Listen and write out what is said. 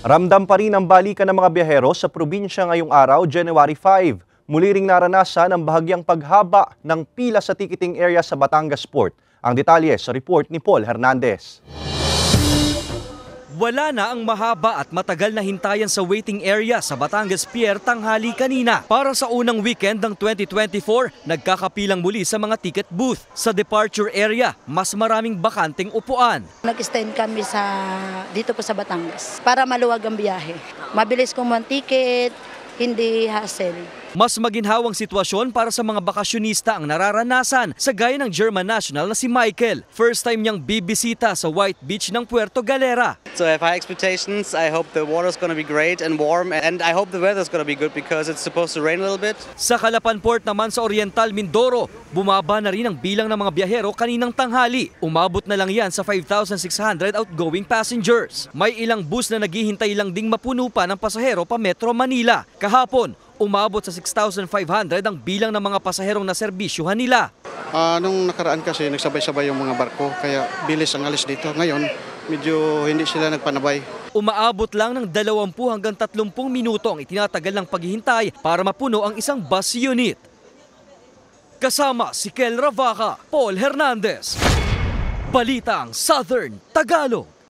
Ramdam pa rin ang balikan ng mga biyahero sa probinsya ngayong araw, January 5. Muli ring naranasan ang bahagyang paghaba ng pila sa ticketing area sa Batangas Port. Ang detalye sa report ni Paul Hernandez. Wala na ang mahaba at matagal na hintayan sa waiting area sa Batangas Pier tanghali kanina. Para sa unang weekend ng 2024, nagkakapilang muli sa mga ticket booth. Sa departure area, mas maraming bakanteng upuan. Nag-stand kami dito po sa Batangas para maluwag ang biyahe. Mabilis kumuha ang ticket, hindi hassle. Mas maginhawang sitwasyon para sa mga bakasyonista ang nararanasan sa gaya ng German national na si Michael. First time niyang bibisita sa White Beach ng Puerto Galera. So I have high expectations. I hope the water's going to be great and warm, and I hope the weather's going to be good because it's supposed to rain a little bit. Sa Calapan Port naman sa Oriental Mindoro, bumaba na rin ang bilang ng mga biyahero kaninang tanghali. Umabot na lang yan sa 5,600 outgoing passengers. May ilang bus na naghihintay lang ding mapuno pa ng pasahero pa Metro Manila. Kahapon, umabot sa 6,500 ang bilang ng mga pasaherong naserbisyuhan nila. Nung nakaraan kasi nagsabay-sabay yung mga barko kaya bilis ang alis dito. Ngayon, medyo hindi sila nagpanabay. Umaabot lang ng 20 hanggang 30 minuto ang itinatagal ng paghihintay para mapuno ang isang bus unit. Kasama si Kel Ravaca, Paul Hernandez. Balitang Southern Tagalog.